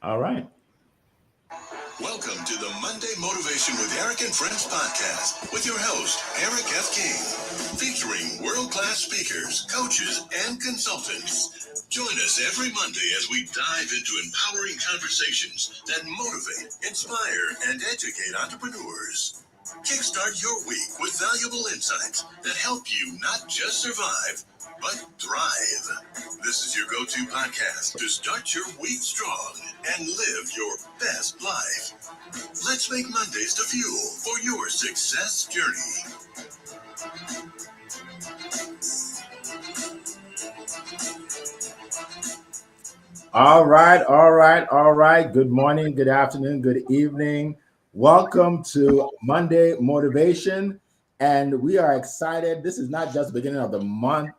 All right. Welcome to the Monday Motivation with Eric and Friends podcast with your host, Eric F. King, featuring world-class speakers, coaches, and consultants. Join us every Monday as we dive into empowering conversations that motivate, inspire, and educate entrepreneurs. Kickstart your week with valuable insights that help you not just survive, but thrive. This is your go-to podcast to start your week strong and live your best life. Let's make Mondays the fuel for your success journey. All right. All right. All right. Good morning, good afternoon, good evening. Welcome to Monday Motivation. And we are excited. This is not just the beginning of the month,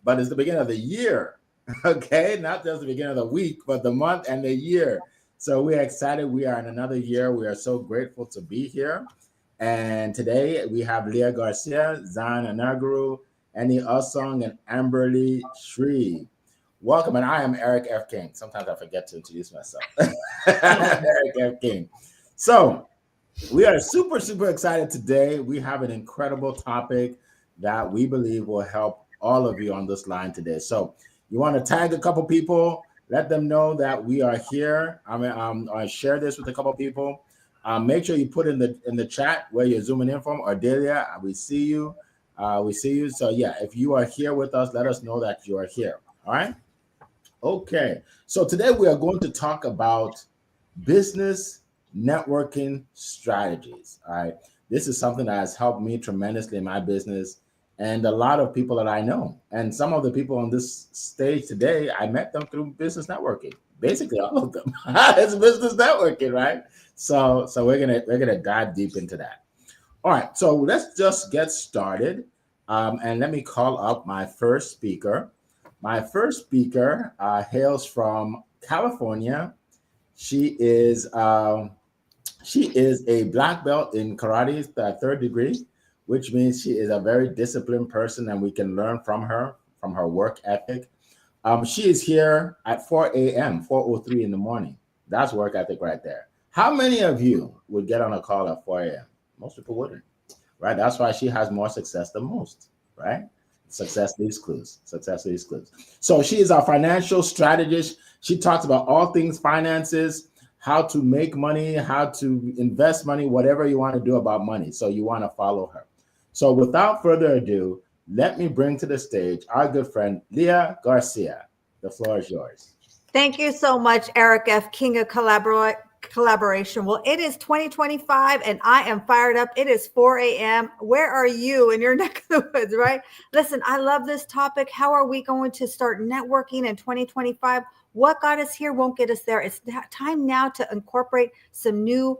but it's the beginning of the year. Okay. Not just the beginning of the week, but the month and the year. So we are excited. We are in another year. We are so grateful to be here. And today we have Leah Garcia, Zan Anaguru, Annie Osong, and Amberly Shree. Welcome, and I am Eric F. King. Sometimes I forget to introduce myself. Eric F. King. So we are super, super excited today. We have an incredible topic that we believe will help all of you on this line today. So you want to tag a couple people, let them know that we are here. I share this with a couple people. Make sure you put in the chat where you're zooming in from. Ardelia, we see you. We see you. So yeah, if you are here with us, let us know that you are here. All right. Okay, so today we are going to talk about business networking strategies. All right, this is something that has helped me tremendously in my business and a lot of people that I know. And some of the people on this stage today, I met them through business networking. Basically, all of them. It's business networking, right? So we're gonna dive deep into that. All right, so let's just get started. And let me call up my first speaker. My first speaker hails from California. She is a black belt in karate, third degree, which means she is a very disciplined person, and we can learn from her work ethic. She is here at 4 a.m., 4:03 in the morning. That's work ethic right there. How many of you would get on a call at 4 a.m.? Most people wouldn't, right? That's why she has more success than most, right? Success leaves clues. Success leaves clues. So she is our financial strategist. She talks about all things finances, how to make money, how to invest money, whatever you want to do about money. So you want to follow her. So without further ado, let me bring to the stage our good friend, Leah Garcia. The floor is yours. Thank you so much, Eric F. King of Collaboration. Well, it is 2025 and I am fired up. It is 4 a.m. Where are you in your neck of the woods, right? Listen, I love this topic. How are we going to start networking in 2025? What got us here won't get us there. It's time now to incorporate some new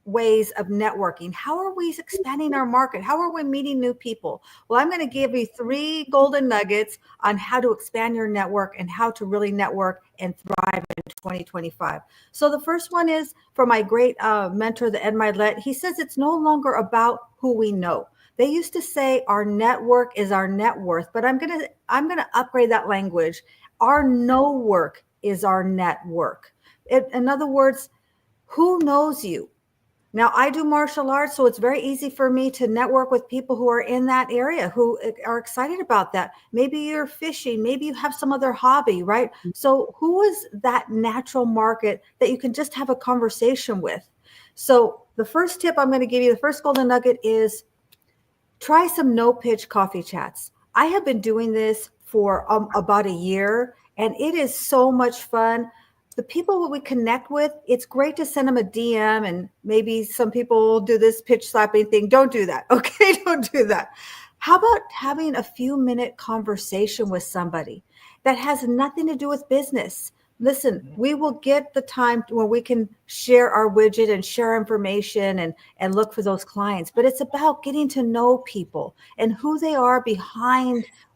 ways of networking. How are we expanding our market? How are we meeting new people? Well, I'm going to give you 3 golden nuggets on how to expand your network and how to really network and thrive in 2025. So the first one is for my great mentor, the Ed Milet. He says it's no longer about who we know. They used to say our network is our net worth, but I'm gonna upgrade that language. Our know work is our network. In other words, who knows you? Now, I do martial arts, so it's very easy for me to network with people who are in that area, who are excited about that. Maybe you're fishing, maybe you have some other hobby, right? So who is that natural market that you can just have a conversation with? So the first tip I'm going to give you, the first golden nugget is try some no pitch coffee chats. I have been doing this for about a year, and it is so much fun. The people that we connect with, it's great to send them a DM, and maybe some people do this pitch slapping thing. Don't do that. Okay. Don't do that. How about having a few minute conversation with somebody that has nothing to do with business? Listen, we will get the time where we can share our widget and share information and look for those clients. But it's about getting to know people and who they are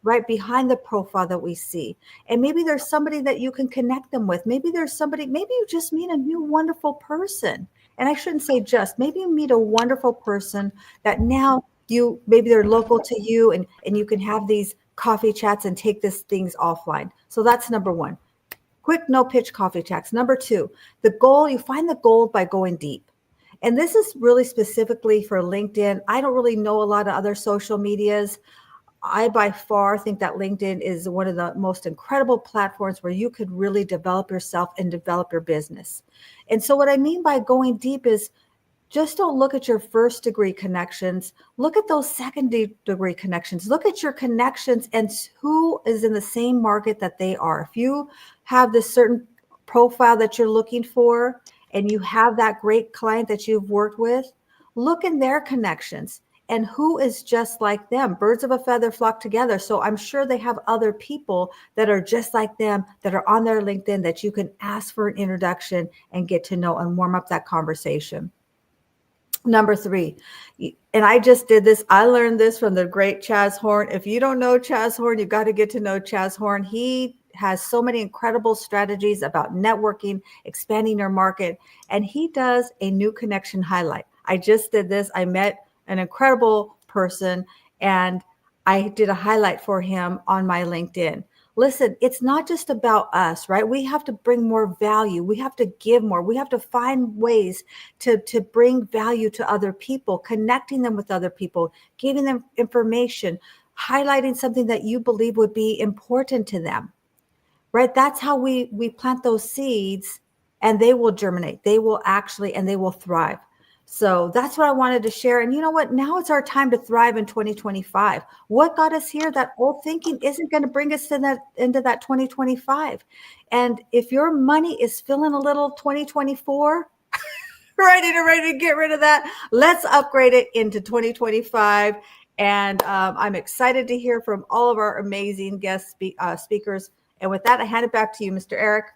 right behind the profile that we see. And maybe there's somebody that you can connect them with. Maybe there's somebody, maybe you just meet a new wonderful person. And I shouldn't say just, maybe you meet a wonderful person that now maybe they're local to you and you can have these coffee chats and take these things offline. So that's number one. Quick, no pitch coffee chats. Number two, the goal, you find the gold by going deep. And this is really specifically for LinkedIn. I don't really know a lot of other social medias. I by far think that LinkedIn is one of the most incredible platforms where you could really develop yourself and develop your business. And so, what I mean by going deep is just don't look at your first degree connections. Look at those second degree connections. Look at your connections and who is in the same market that they are. If you have this certain profile that you're looking for and you have that great client that you've worked with, look in their connections and who is just like them. Birds of a feather flock together. So I'm sure they have other people that are just like them that are on their LinkedIn that you can ask for an introduction and get to know and warm up that conversation. Number three, and I just did this. I learned this from the great Chaz Horn. If you don't know Chaz Horn, you've got to get to know Chaz Horn. He has so many incredible strategies about networking, expanding your market, and he does a new connection highlight. I just did this. I met an incredible person and I did a highlight for him on my LinkedIn. Listen, it's not just about us, right? We have to bring more value. We have to give more. We have to find ways to bring value to other people, connecting them with other people, giving them information, highlighting something that you believe would be important to them, right? That's how we plant those seeds and they will germinate. They will actually, and they will thrive. So that's what I wanted to share. And you know what? Now it's our time to thrive in 2025. What got us here? That old thinking isn't going to bring us to that into that 2025. And if your money is feeling a little 2024, ready to get rid of that, let's upgrade it into 2025. And I'm excited to hear from all of our amazing guest speakers. And with that, I hand it back to you, Mr. Eric.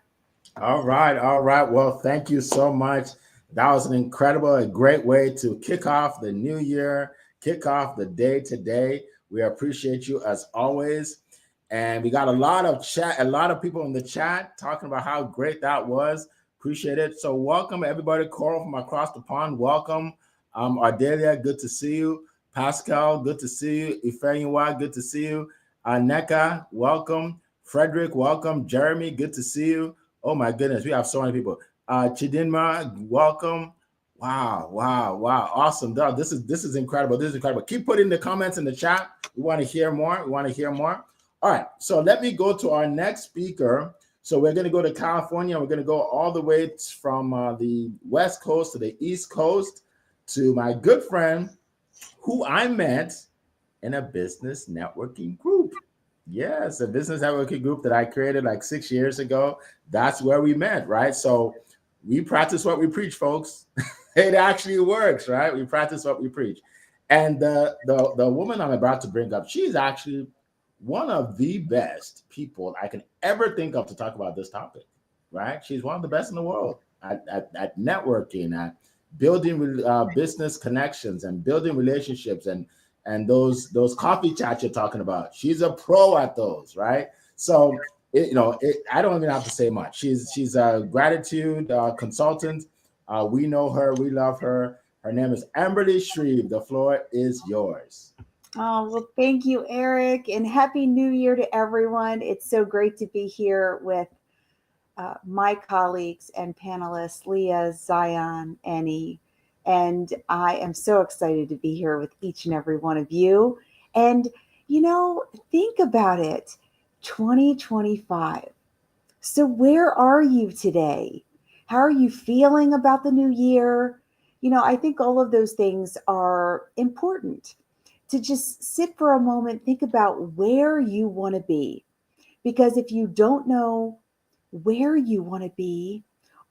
All right, all right. Well, thank you so much. That was an incredible, a great way to kick off the new year, kick off the day today. We appreciate you as always. And we got a lot of chat, a lot of people in the chat talking about how great that was. Appreciate it. So welcome everybody. Coral from across the pond, welcome. Ardelia, good to see you. Pascal, good to see you. Ifeanyiwa, good to see you. Neka, welcome. Frederick, welcome. Jeremy, good to see you. Oh my goodness, we have so many people. Chidinma, welcome. Wow, wow, wow. Awesome. This is incredible. This is incredible. Keep putting the comments in the chat. We want to hear more. We want to hear more. All right. So let me go to our next speaker. So we're going to go to California. We're going to go all the way from the West Coast to the East Coast to my good friend who I met in a business networking group. Yes, a business networking group that I created like 6 years ago. That's where we met, right? So we practice what we preach, folks. It actually works, right? We practice what we preach. And the woman I'm about to bring up, she's actually one of the best people I can ever think of to talk about this topic, right? She's one of the best in the world at networking, at building business connections and building relationships and those coffee chats you're talking about. She's a pro at those, right? So I don't even have to say much. She's a gratitude consultant. We know her, we love her. Her name is Amberly Shreve. The floor is yours. Oh, well, thank you, Eric, and Happy New Year to everyone. It's so great to be here with my colleagues and panelists, Leah, Zion, Annie, and I am so excited to be here with each and every one of you. And, think about it, 2025. So where are you today? How are you feeling about the new year? I think all of those things are important to just sit for a moment, think about where you want to be. Because if you don't know where you want to be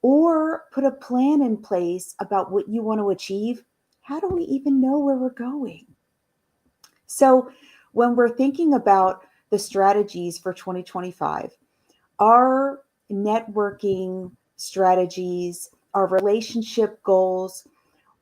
or put a plan in place about what you want to achieve, how do we even know where we're going? So, when we're thinking about the strategies for 2025, our networking strategies, our relationship goals,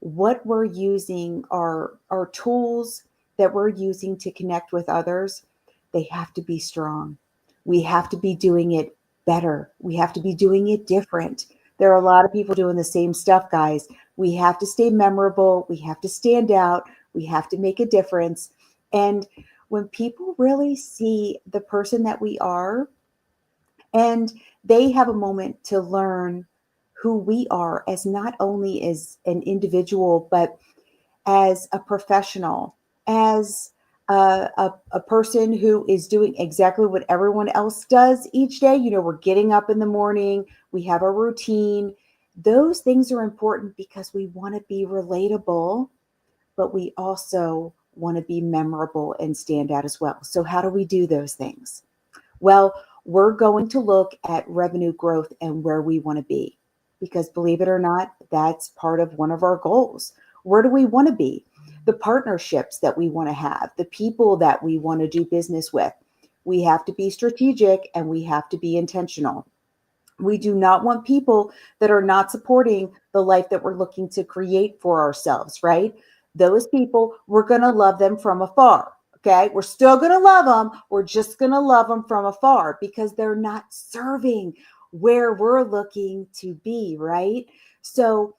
what we're using, our tools that we're using to connect with others, they have to be strong. We have to be doing it better. We have to be doing it different. There are a lot of people doing the same stuff, guys. We have to stay memorable. We have to stand out. We have to make a difference. And when people really see the person that we are, and they have a moment to learn who we are as not only as an individual, but as a professional, as a person who is doing exactly what everyone else does each day. You know, we're getting up in the morning, we have a routine. Those things are important because we want to be relatable, but we also want to be memorable and stand out as well. So, how do we do those things? Well, we're going to look at revenue growth and where we want to be. Because believe it or not, that's part of one of our goals. Where do we want to be? The partnerships that we want to have, the people that we want to do business with. We have to be strategic and we have to be intentional. We do not want people that are not supporting the life that we're looking to create for ourselves, right? Those people, we're going to love them from afar. Okay. We're still going to love them. We're just going to love them from afar because they're not serving where we're looking to be, right? So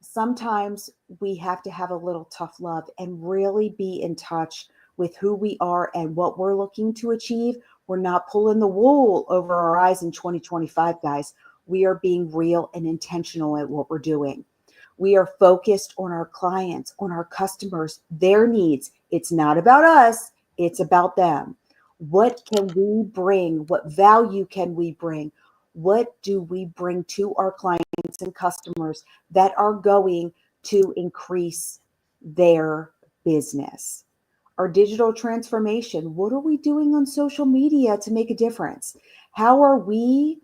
sometimes we have to have a little tough love and really be in touch with who we are and what we're looking to achieve. We're not pulling the wool over our eyes in 2025, guys. We are being real and intentional at what we're doing. We are focused on our clients, on our customers, their needs. It's not about us, it's about them. What can we bring? What value can we bring? What do we bring to our clients and customers that are going to increase their business? Our digital transformation. What are we doing on social media to make a difference? How are we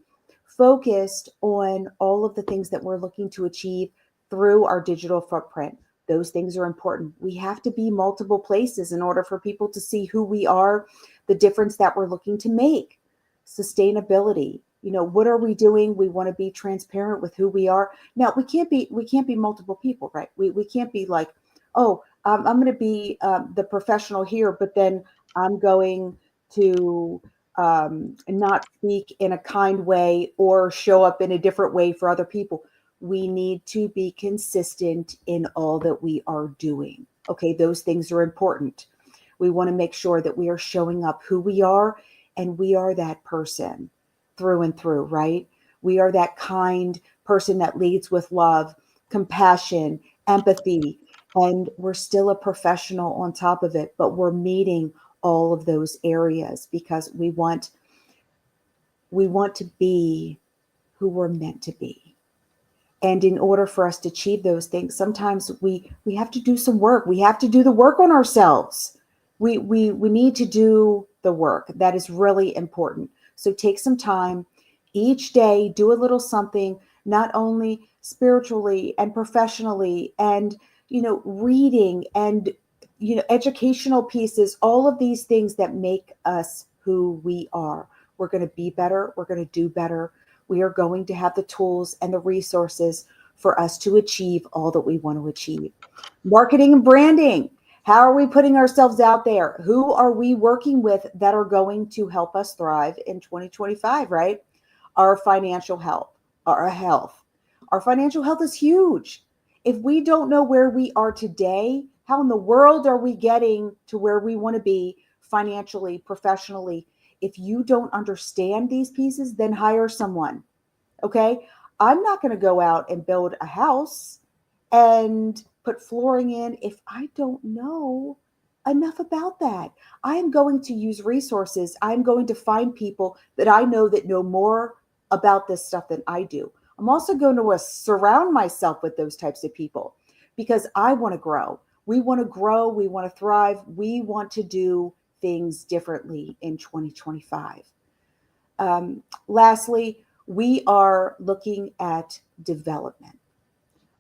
focused on all of the things that we're looking to achieve through our digital footprint? Those things are important. We have to be multiple places in order for people to see who we are, the difference that we're looking to make. Sustainability. You know, what are we doing? We want to be transparent with who we are. Now, we can't be multiple people, right? We can't be like, oh, I'm going to be the professional here, but then I'm going to not speak in a kind way or show up in a different way for other people. We need to be consistent in all that we are doing. Okay, those things are important. We want to make sure that we are showing up who we are and we are that person through and through, right? We are that kind person that leads with love, compassion, empathy, and we're still a professional on top of it, but we're meeting all of those areas because we want to be who we're meant to be. And in order for us to achieve those things, sometimes we have to do some work. We have to do the work on ourselves. We need to do the work. That is really important. So take some time each day, do a little something, not only spiritually and professionally and reading and educational pieces, all of these things that make us who we are. We're going to be better, we're going to do better. We are going to have the tools and the resources for us to achieve all that we want to achieve. Marketing and branding. How are we putting ourselves out there? Who are we working with that are going to help us thrive in 2025, right? Our financial health, our health. Our financial health is huge. If we don't know where we are today, how in the world are we getting to where we want to be financially, professionally? If you don't understand these pieces, then hire someone. Okay. I'm not going to go out and build a house and put flooring in if I don't know enough about that. I'm going to use resources. I'm going to find people that I know that know more about this stuff than I do. I'm also going to surround myself with those types of people because I want to grow. We want to grow. We want to thrive. We want to do things differently in 2025. Lastly, we are looking at development,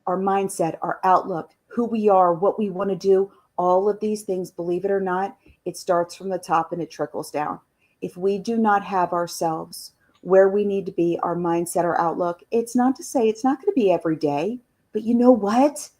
our mindset, our outlook, who we are, what we want to do, all of these things, believe it or not, it starts from the top and it trickles down. If we do not have ourselves where we need to be, our mindset, our outlook, it's not to say it's not going to be every day, but you know what?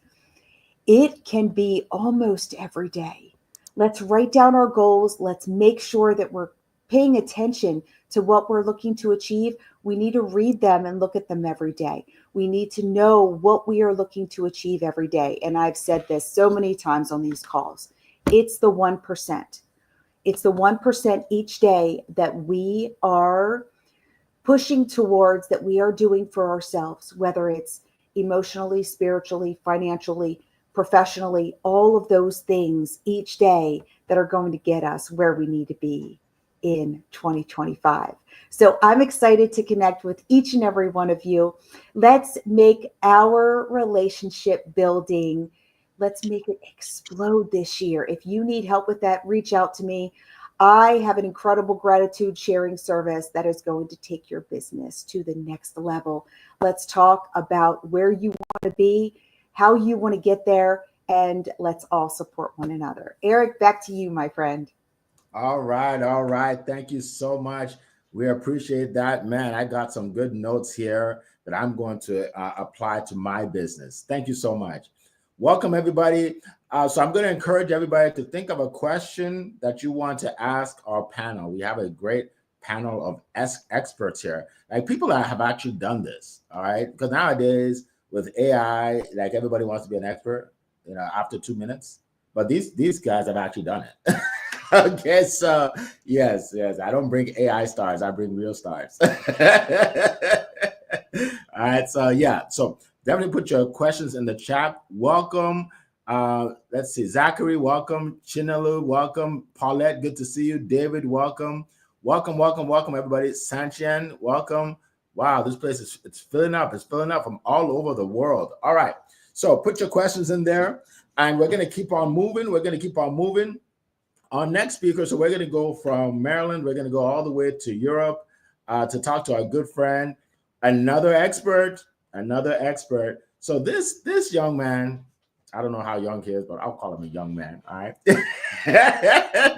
It can be almost every day. Let's write down our goals. Let's make sure that we're paying attention to what we're looking to achieve. We need to read them and look at them every day. We need to know what we are looking to achieve every day. And I've said this so many times on these calls. It's the 1%. It's the 1% each day that we are pushing towards that we are doing for ourselves, whether it's emotionally, spiritually, financially, professionally, all of those things each day that are going to get us where we need to be in 2025. So I'm excited to connect with each and every one of you. Let's make our relationship building, let's make it explode this year. If you need help with that, reach out to me. I have an incredible gratitude sharing service that is going to take your business to the next level. Let's talk about where you want to be, how you want to get there, and let's all support one another. Eric, back to you, my friend. All right, all right. Thank you so much. We appreciate that, man. I got some good notes here that I'm going to apply to my business. Thank you so much. Welcome, everybody. So I'm going to encourage everybody to think of a question that you want to ask our panel. We have a great panel of experts here, like people that have actually done this. All right, because nowadays with AI, like everybody wants to be an expert, after 2 minutes. But these guys have actually done it. Okay, so yes, I don't bring AI stars, I bring real stars. All right, so yeah, so definitely put your questions in the chat. Welcome. Let's see, Zachary, welcome. Chinalu, welcome. Paulette, good to see you. David, welcome. Welcome, everybody. Sanchian, welcome. Wow, this place it's filling up. It's filling up from all over the world. All right, so put your questions in there, and we're gonna keep on moving. Our next speaker, so we're going to go from Maryland, we're going to go all the way to Europe to talk to our good friend, another expert. So this young man, I don't know how young he is, but I'll call him a young man, all right?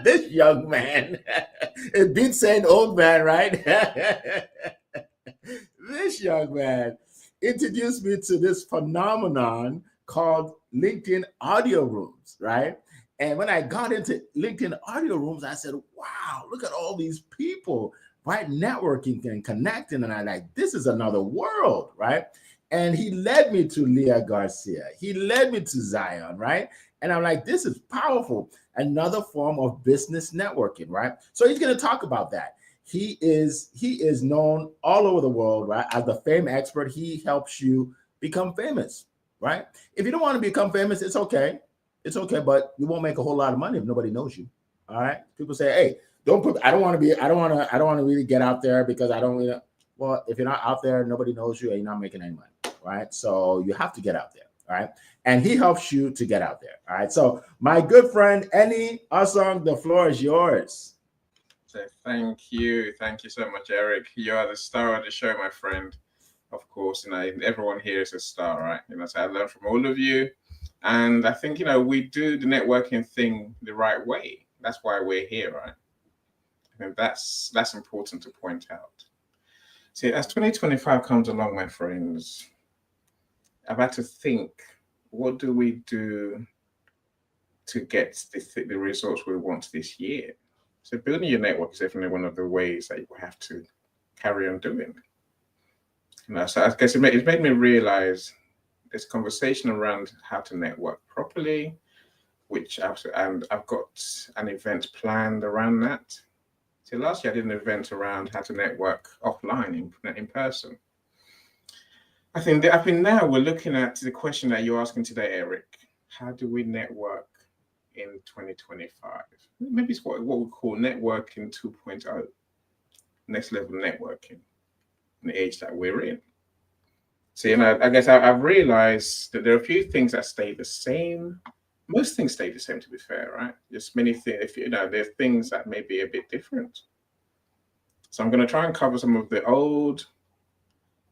This young man, it beats saying old man, right? This young man introduced me to this phenomenon called LinkedIn audio rooms, right? And when I got into LinkedIn audio rooms, I said, wow, look at all these people, right? Networking and connecting. And I like, this is another world, right? And he led me to Leah Garcia. He led me to Zion, right? And I'm like, this is powerful. Another form of business networking, right? So he's going to talk about that. He is known all over the world, right? As the fame expert. He helps you become famous, right? If you don't want to become famous, it's okay. It's okay, but you won't make a whole lot of money if nobody knows you. All right. People say, hey, I don't want to really get out there because I don't really, well, if you're not out there, nobody knows you and you're not making any money. Right. So you have to get out there. All right. And he helps you to get out there. All right. So my good friend, Eni Asong, the floor is yours. So thank you so much, Eric. You are the star of the show, my friend. Of course, everyone here is a star, right? So I learned from all of you. And I think, we do the networking thing the right way. That's why we're here, right? And that's important to point out. See, as 2025 comes along, my friends, I've had to think, what do we do to get the results we want this year? So building your network is definitely one of the ways that you have to carry on doing. So I guess it made me realize this conversation around how to network properly, and I've got an event planned around that. So last year I did an event around how to network offline in person. I think now we're looking at the question that you're asking today, Eric. How do we network in 2025? Maybe it's what we call networking 2.0, next level networking in the age that we're in. So, I guess I've realized that there are a few things that stay the same. Most things stay the same, to be fair, right? Just many things, there are things that may be a bit different. So I'm going to try and cover some of the old,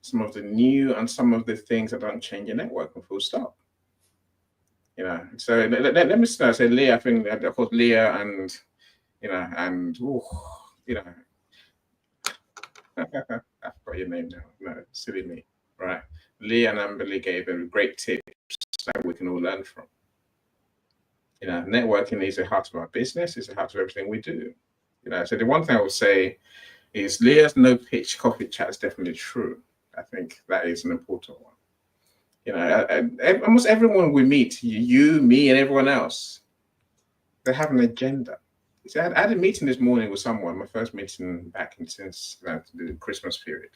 some of the new, and some of the things that don't change your networking full stop. So let me start. Say Leah, I think, of course, Leah and, I forgot your name now. No, silly me. Right. Lee and Amberly gave a great tips that we can all learn from. Networking is the heart of our business, it's the heart of everything we do. So the one thing I would say is Leah's no pitch coffee chat is definitely true. I think that is an important one. Almost everyone we meet, you, me, and everyone else, they have an agenda. So I had a meeting this morning with someone, my first meeting back in since the Christmas period.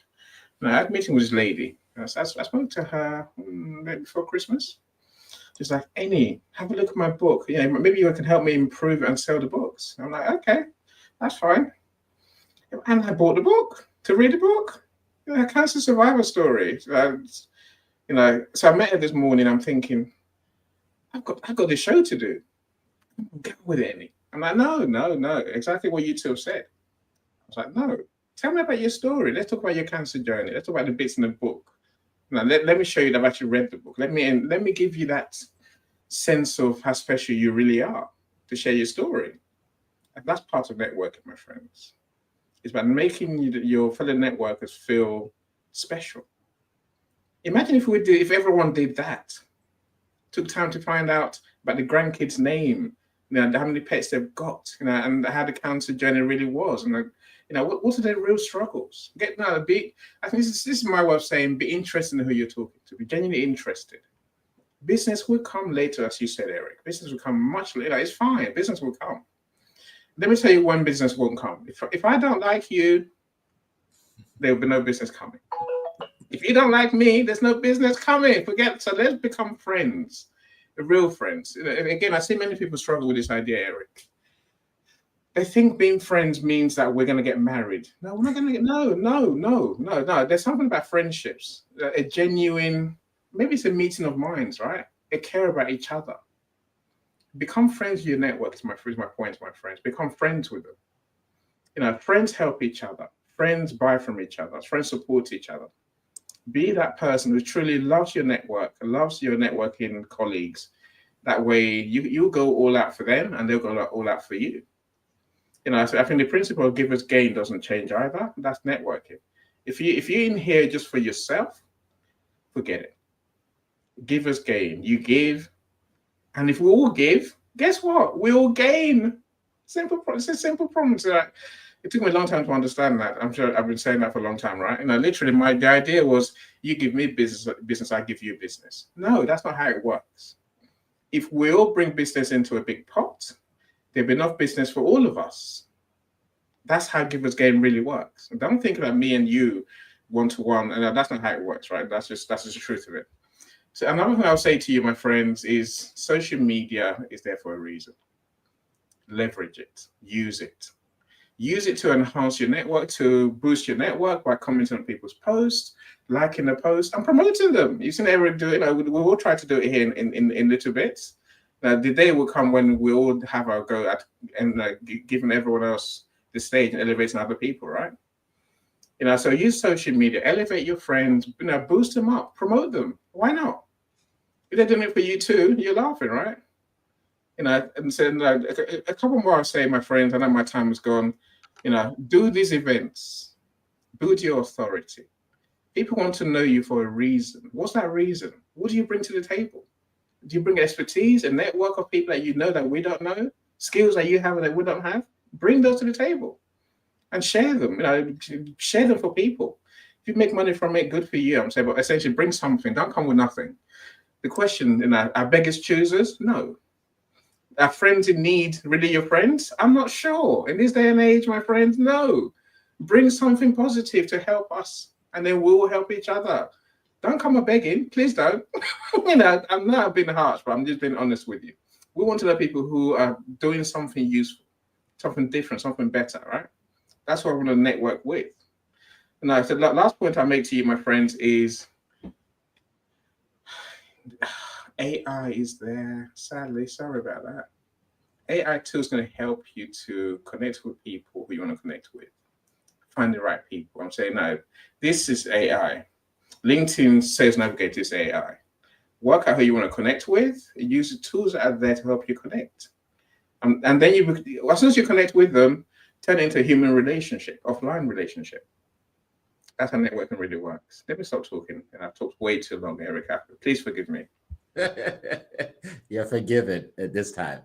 And I had a meeting with this lady. I spoke to her maybe before Christmas. She's like, Annie, have a look at my book. Maybe you can help me improve and sell the books. I'm like, okay, that's fine. And I bought the book to read the book. A cancer survivor story. So I met her this morning. I'm thinking, I've got this show to do. Get with it, Annie. I'm like, no. Exactly what you two have said. I was like, no. Tell me about your story. Let's talk about your cancer journey. Let's talk about the bits in the book. Now, let me show you that I've actually read the book. Let me give you that sense of how special you really are to share your story. And that's part of networking, my friends. It's about making your fellow networkers feel special. Imagine if everyone did that, took time to find out about the grandkids' name, how many pets they've got, and how the cancer journey really was, and what are their real struggles. I think this is my way of saying be interested in who you're talking to, be genuinely interested. Business will come later, as you said, Eric. Business will come much later. It's fine. Business will come. Let me tell you when business won't come. If I don't like you, there will be no business coming. If you don't like me, there's no business coming. So let's become friends, real friends. Again, I see many people struggle with this idea, Eric. They think being friends means that we're going to get married. No, we're not going to get. No. There's something about friendships, a genuine. Maybe it's a meeting of minds, right? They care about each other. Become friends with your network. Is my point, my friends. Become friends with them. Friends help each other. Friends buy from each other. Friends support each other. Be that person who truly loves your network, loves your networking colleagues. That way, you go all out for them, and they'll go all out for you. So I think the principle of givers gain doesn't change either. That's networking. If you're in here just for yourself, forget it. Givers gain. You give, and if we all give, guess what? We all gain. It's a simple problem. So it took me a long time to understand that. I'm sure I've been saying that for a long time, right? Literally, the idea was you give me business, I give you business. No, that's not how it works. If we all bring business into a big pot, there'll be enough business for all of us. That's how givers gain really works. Don't think about me and you one-to-one, and that's not how it works, right? That's just the truth of it. So another thing I'll say to you, my friends, is social media is there for a reason. Leverage it, use it. Use it to enhance your network, to boost your network by commenting on people's posts, liking the posts, and promoting them. You can never do it. We will try to do it here in little bits. Now, the day will come when we all have our go at and giving everyone else the stage and elevating other people, right? So use social media, elevate your friends, boost them up, promote them. Why not? If they're doing it for you too, you're laughing, right? And so a couple more I'll say, my friends, I know my time is gone. Do these events, build your authority. People want to know you for a reason. What's that reason? What do you bring to the table? Do you bring expertise, a network of people that you know that we don't know, skills that you have that we don't have? Bring those to the table and share them. Share them for people. If you make money from it, good for you. I'm saying, but essentially bring something. Don't come with nothing. The question, are beggars choosers? No. Are friends in need really your friends? I'm not sure. In this day and age, my friends, no. Bring something positive to help us, and then we'll help each other. Don't come begging. Please don't. I'm not being harsh, but I'm just being honest with you. We want to know people who are doing something useful, something different, something better, right? That's what I want to network with. And so the last point I make to you, my friends, is AI is there. Sadly, sorry about that. AI too is going to help you to connect with people who you want to connect with. Find the right people. I'm saying, no, this is AI. LinkedIn Sales Navigator is AI. Work out who you want to connect with. Use the tools that are there to help you connect. And then as soon as you connect with them, turn it into a human relationship, offline relationship. That's how networking really works. Let me stop talking. And I've talked way too long, Eric. Please forgive me. You're forgiven at this time.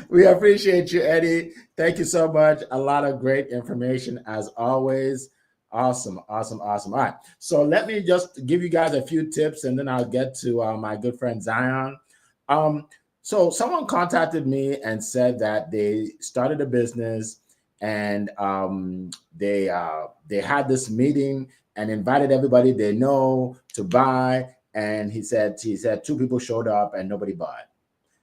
We appreciate you, Eddie. Thank you so much. A lot of great information as always. Awesome. All right. So let me just give you guys a few tips and then I'll get to my good friend Zion. So someone contacted me and said that they started a business, and they had this meeting and invited everybody they know to buy. And he said two people showed up and nobody bought.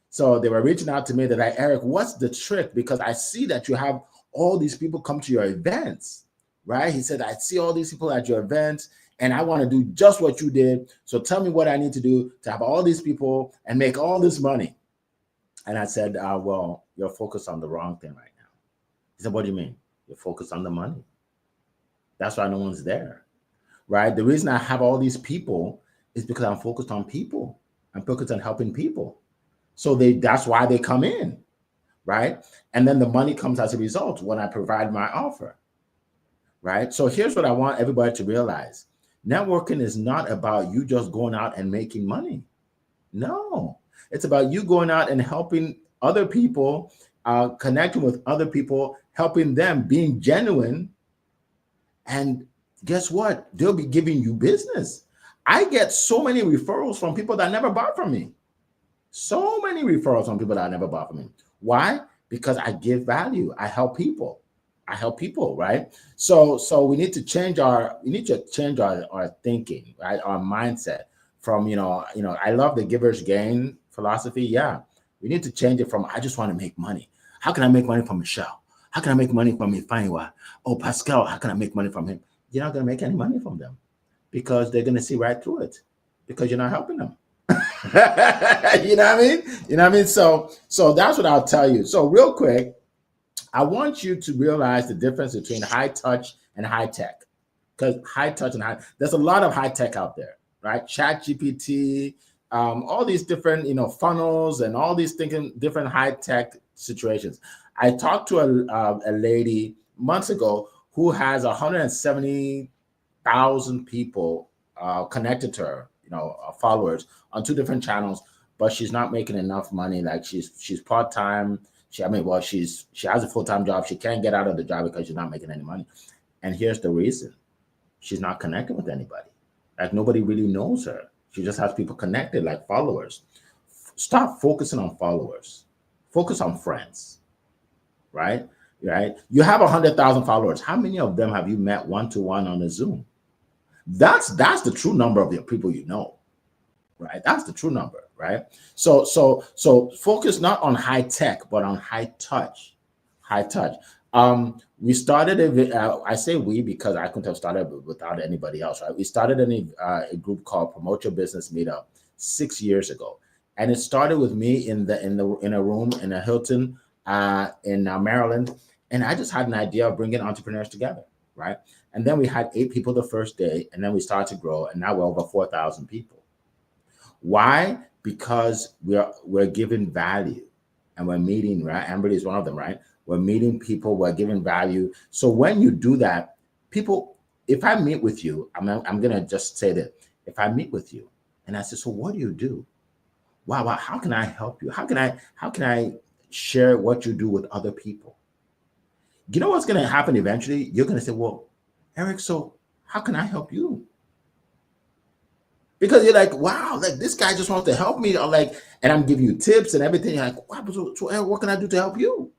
So they were reaching out to me. They're like, Eric, what's the trick? Because I see that you have all these people come to your events, right? He said, I see all these people at your events, and I want to do just what you did. So tell me what I need to do to have all these people and make all this money. And I said, well, you're focused on the wrong thing right now. He said, what do you mean? You're focused on the money. That's why no one's there, right? The reason I have all these people is because I'm focused on people. I'm focused on helping people. So that's why they come in, right? And then the money comes as a result when I provide my offer, right? So here's what I want everybody to realize. Networking is not about you just going out and making money. No, it's about you going out and helping other people, connecting with other people, helping them, being genuine. And guess what? They'll be giving you business. I get so many referrals from people that never bought from me. So many referrals from people that never bought from me. Why? Because I give value. I help people. Right? So we need to change our thinking, right? Our mindset from, I love the giver's gain philosophy. Yeah. We need to change it from, I just want to make money. How can I make money from Michelle? How can I make money from Ifaniwa? Oh, Pascal, how can I make money from him? You're not going to make any money from them because they're going to see right through it because you're not helping them. You know what I mean? So that's what I'll tell you. So real quick, I want you to realize the difference between high touch and high tech, because high touch and there's a lot of high tech out there, right? Chat GPT, all these different, funnels and all these different high tech situations. I talked to a lady months ago who has 170,000 people connected to her, followers on 2 different channels, but she's not making enough money. Like she's part-time. She has a full-time job. She can't get out of the job because she's not making any money. And here's the reason. She's not connecting with anybody. Like nobody really knows her. She just has people connected, like followers. Stop focusing on followers. Focus on friends, right? Right? You have 100,000 followers. How many of them have you met one-to-one on a Zoom? That's the true number of the people you know, right? That's the true number, right? So focus not on high tech, but on high touch. High touch. We started I say we because I couldn't have started without anybody else, right? We started a group called Promote Your Business Meetup 6 years ago, and it started with me in a room in a Hilton in Maryland, and I just had an idea of bringing entrepreneurs together, right? And then we had 8 people the first day, and then we started to grow, and now we're over 4,000 people. Why? Because we're giving value, and we're meeting, right? Amberly is one of them, right? We're meeting people, we're giving value. So when you do that, people, if I meet with you, I'm gonna just say that if I meet with you and I say, so what do you do? Wow, how can I help you? How can I share what you do with other people? You know what's gonna happen eventually? You're gonna say, well, Eric, so how can I help you? Because you're like, wow, like this guy just wants to help me, and I'm giving you tips and everything. You're like, wow, so Eric, what can I do to help you?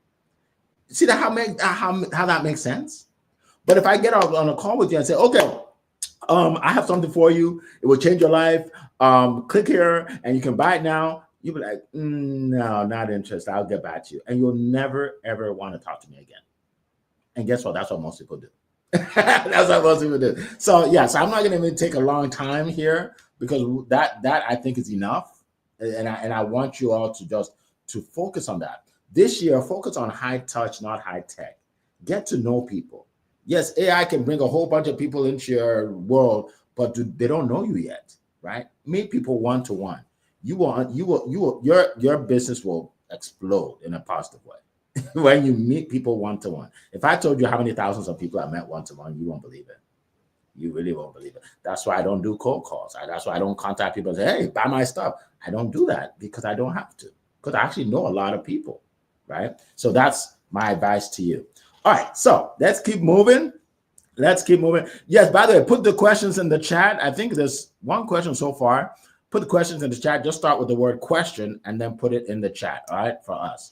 See that how that makes sense? But if I get on a call with you and say, okay, I have something for you, it will change your life. Click here and you can buy it now. You'll be like, no, not interested. I'll get back to you. And you'll never, ever want to talk to me again. And guess what? That's what most people do. That's what most people do. So yeah, so I'm not going to even take a long time here because that I think is enough. And I want you all to focus on that. This year, focus on high touch, not high tech. Get to know people. Yes, AI can bring a whole bunch of people into your world, but they don't know you yet, right? Meet people one-to-one. Your business will explode in a positive way when you meet people one-to-one. If I told you how many thousands of people I met one-to-one, you won't believe it. You really won't believe it. That's why I don't do cold calls. That's why I don't contact people and say, hey, buy my stuff. I don't do that because I don't have to, because I actually know a lot of people, right? So that's my advice to you. All right, so let's keep moving. Yes, by the way, put the questions in the chat. I think there's one question so far. put the questions in the chat. Just start with the word question and then put it in the chat. All right, for us.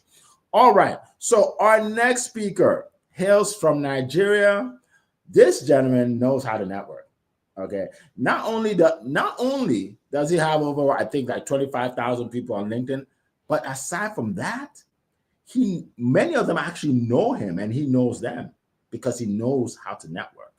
All right. So our next speaker hails from Nigeria. This gentleman knows how to network. Okay. Not only does he have over, I think, like 25,000 people on LinkedIn, but aside from that, he many of them actually know him and he knows them because he knows how to network,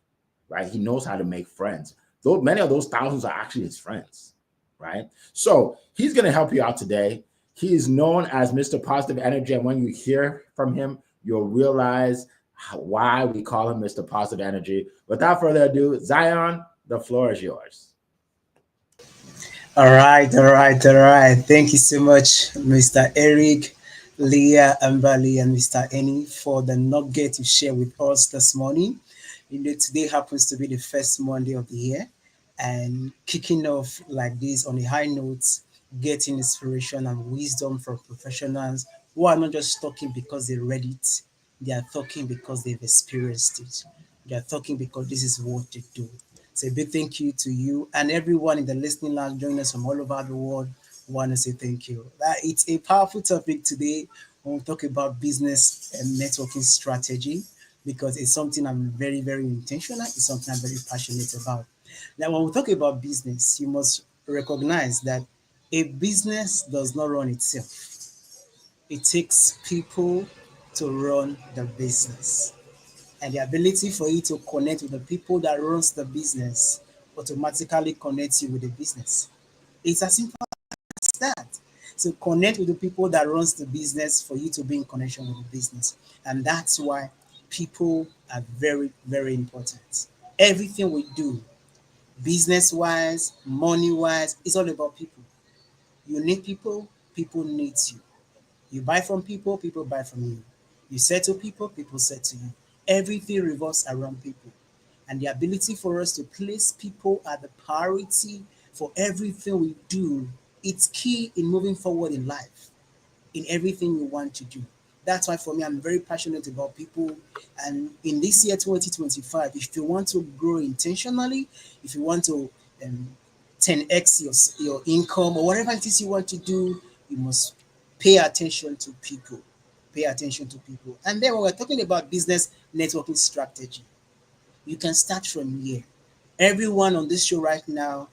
right? He knows how to make friends. Though many of those thousands are actually his friends, right? So he's going to help you out today. He is known as Mr. Positive Energy, and when you hear from him, you'll realize why we call him Mr. Positive Energy. Without further ado, Zion, the floor is yours. All right, all right, all right. Thank you so much, Mr. Eric, Leah, Ambali, and Mr. Annie for the nugget to share with us this morning. Today happens to be the first Monday of the year, and kicking off like this on a high note, getting inspiration and wisdom from professionals who are not just talking because they read it, they are talking because they've experienced it. They are talking because this is what they do. So a big thank you to you and everyone in the listening lounge joining us from all over the world. I want to say thank you. It's a powerful topic today when we talk about business and networking strategy because it's something I'm very, very intentional. It's something I'm very passionate about. Now, when we talk about business, you must recognize that a business does not run itself. It takes people to run the business, and the ability for you to connect with the people that runs the business automatically connects you with the business. It's as simple as that. So connect with the people that runs the business for you to be in connection with the business. And that's why people are very, very important. Everything we do, business wise, money wise, it's all about people. You need people, people need you. You buy from people, people buy from you. You say to people, people say to you. Everything revolves around people. And the ability for us to place people at the priority for everything we do, it's key in moving forward in life, in everything we want to do. That's why for me, I'm very passionate about people. And in this year, 2025, if you want to grow intentionally, if you want to um, 10x your income or whatever it is you want to do, you must pay attention to people. Pay attention to people. And then when we're talking about business networking strategy, you can start from here. Everyone on this show right now,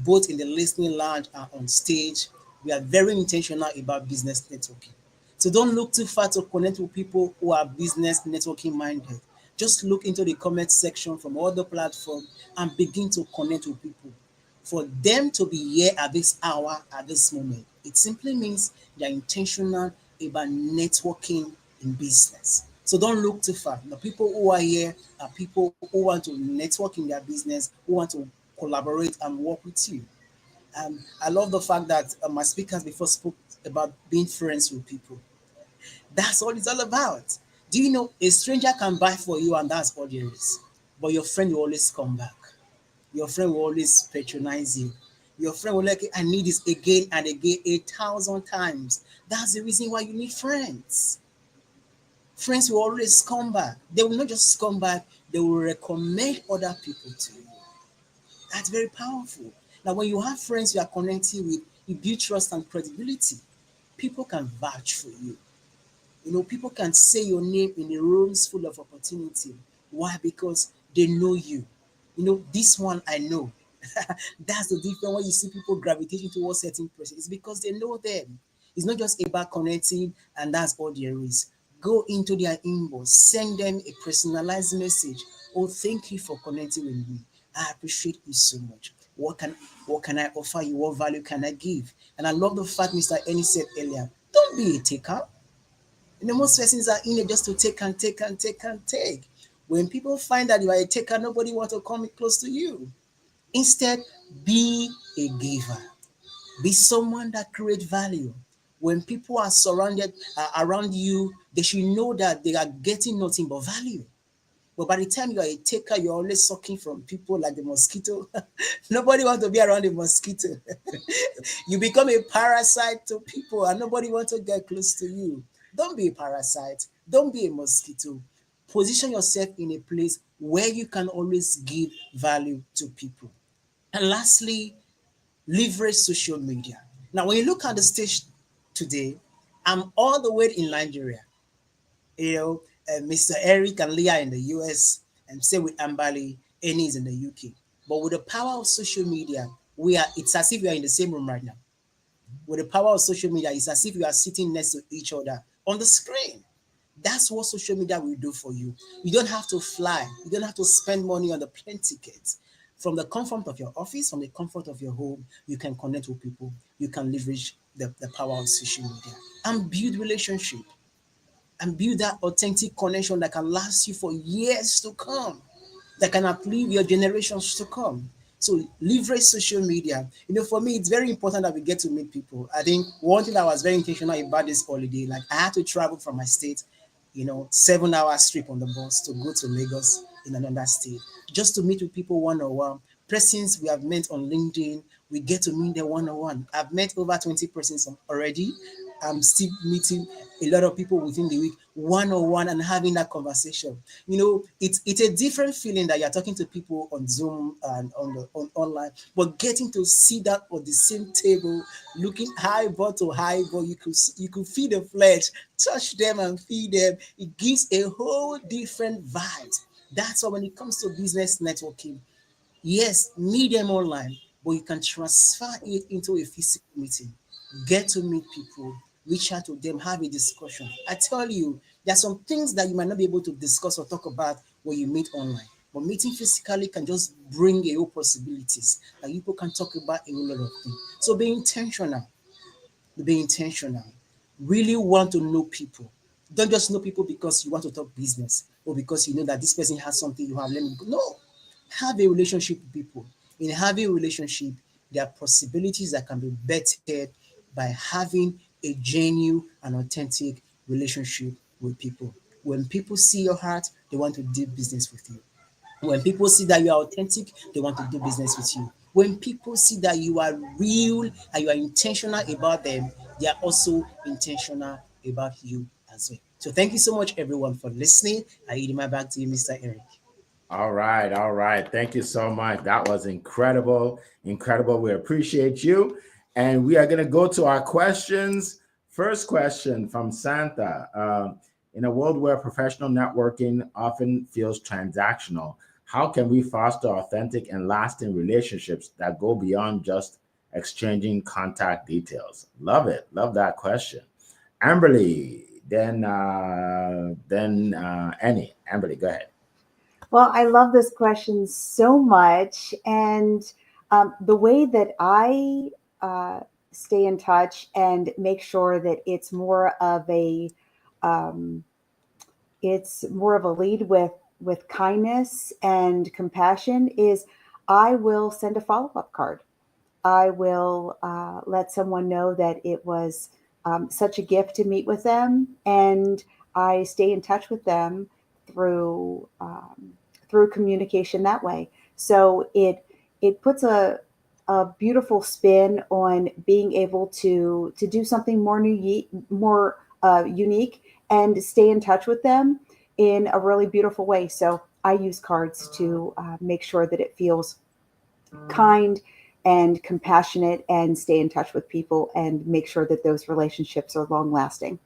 both in the listening lounge and on stage, we are very intentional about business networking. So don't look too far to connect with people who are business networking minded. Just look into the comment section from all the platforms and begin to connect with people. For them to be here at this hour, at this moment, it simply means they're intentional about networking in business. So don't look too far. The people who are here are people who want to network in their business, who want to collaborate and work with you. I love the fact that my speakers before spoke about being friends with people. That's all it's all about. Do you know a stranger can buy for you and that's all there is? But your friend will always come back. Your friend will always patronize you. Your friend will like, I need this again and again, 1,000 times. That's the reason why you need friends. Friends will always come back. They will not just come back, they will recommend other people to you. That's very powerful. Now, when you have friends you are connecting with, you build trust and credibility. People can vouch for you. People can say your name in a rooms full of opportunity. Why? Because they know you. This one I know. That's the difference when you see people gravitating towards certain person. It's because they know them. It's not just about connecting and that's all there is. Go into their inbox, send them a personalized message. Oh, thank you for connecting with me. I appreciate you so much. What can I offer you? What value can I give? And I love the fact Mr. Ennie said earlier, don't be a taker. Most persons are in it just to take and take and take and take. When people find that you are a taker, nobody wants to come close to you. Instead, be a giver. Be someone that creates value. When people are surrounded around you, they should know that they are getting nothing but value. But by the time you are a taker, you're always sucking from people like the mosquito. Nobody wants to be around a mosquito. You become a parasite to people and nobody wants to get close to you. Don't be a parasite. Don't be a mosquito. Position yourself in a place where you can always give value to people. And lastly, leverage social media. Now, when you look at the stage today, I'm all the way in Nigeria. You know, Mr. Eric and Leah in the US, and say with Ambali, Annie is in the UK. But with the power of social media, it's as if we are in the same room right now. With the power of social media, it's as if you are sitting next to each other on the screen. That's what social media will do for you. You don't have to fly. You don't have to spend money on the plane tickets. From the comfort of your office, from the comfort of your home, you can connect with people. You can leverage the power of social media and build relationship and build that authentic connection that can last you for years to come, that can outlive your generations to come. So leverage social media. For me, it's very important that we get to meet people. I think one thing that was very intentional about this holiday, like I had to travel from my state, 7 hours trip on the bus to go to Lagos in another state, just to meet with people one on one. Persons we have met on LinkedIn, we get to meet them one on one. I've met over 20 persons already. I'm still meeting a lot of people within the week, one on one, and having that conversation. It's a different feeling that you're talking to people on Zoom and on online, but getting to see that on the same table, looking eyeball to eyeball, you could feel the flesh, touch them and feel them. It gives a whole different vibe. That's why when it comes to business networking, yes, meet them online, but you can transfer it into a physical meeting. Get to meet people, reach out to them, have a discussion. I tell you, there are some things that you might not be able to discuss or talk about when you meet online. But meeting physically can just bring a whole possibilities that people can talk about a whole lot of things. So be intentional. Be intentional. Really want to know people. Don't just know people because you want to talk business or because you know that this person has something you have. Let me go. No, have a relationship with people. In having a relationship, there are possibilities that can be bettered by having a genuine and authentic relationship with people. When people see your heart, they want to do business with you. When people see that you are authentic, they want to do business with you. When people see that you are real and you are intentional about them, they are also intentional about you as well. So thank you so much, everyone, for listening. I yield my back to you, Mr. Eric. All right, all right. Thank you so much. That was incredible, incredible. We appreciate you. And we are going to go to our questions. First question from Santa. In a world where professional networking often feels transactional, how can we foster authentic and lasting relationships that go beyond just exchanging contact details? Love it. Love that question. Amberly, then Annie. Amberly, go ahead. Well, I love this question so much. And the way that I stay in touch and make sure that um, it's more of a lead with kindness and compassion is I will send a follow-up card. I will let someone know that it was such a gift to meet with them, and I stay in touch with them through through communication that way. So it puts a beautiful spin on being able to do something more unique, and stay in touch with them in a really beautiful way. So I use cards to make sure that it feels kind and compassionate, and stay in touch with people and make sure that those relationships are long lasting.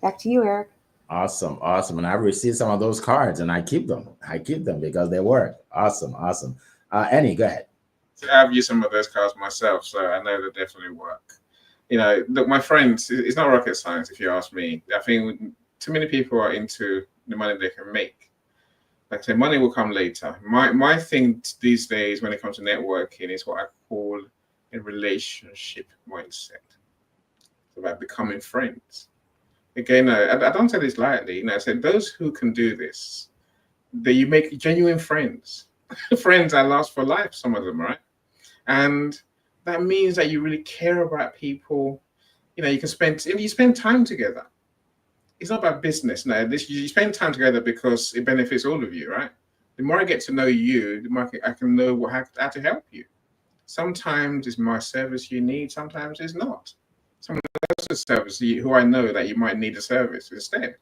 Back to you, Eric. Awesome, awesome. And I've received some of those cards and I keep them. I keep them because they work. Awesome, awesome. Annie, go ahead. So I've used some of those cards myself, so I know they definitely work. Look, my friends, it's not rocket science if you ask me. I think too many people are into the money they can make. Like I say, money will come later. My thing these days when it comes to networking is what I call a relationship mindset. It's about becoming friends. Again, I don't say this lightly. I said those who can do this, that you make genuine friends, friends that last for life. Some of them, right? And that means that you really care about people. You spend time together. It's not about business. No, you spend time together because it benefits all of you, right? The more I get to know you, the more I can know how to help you. Sometimes it's my service you need. Sometimes it's not. Someone else's service who I know that you might need a service instead.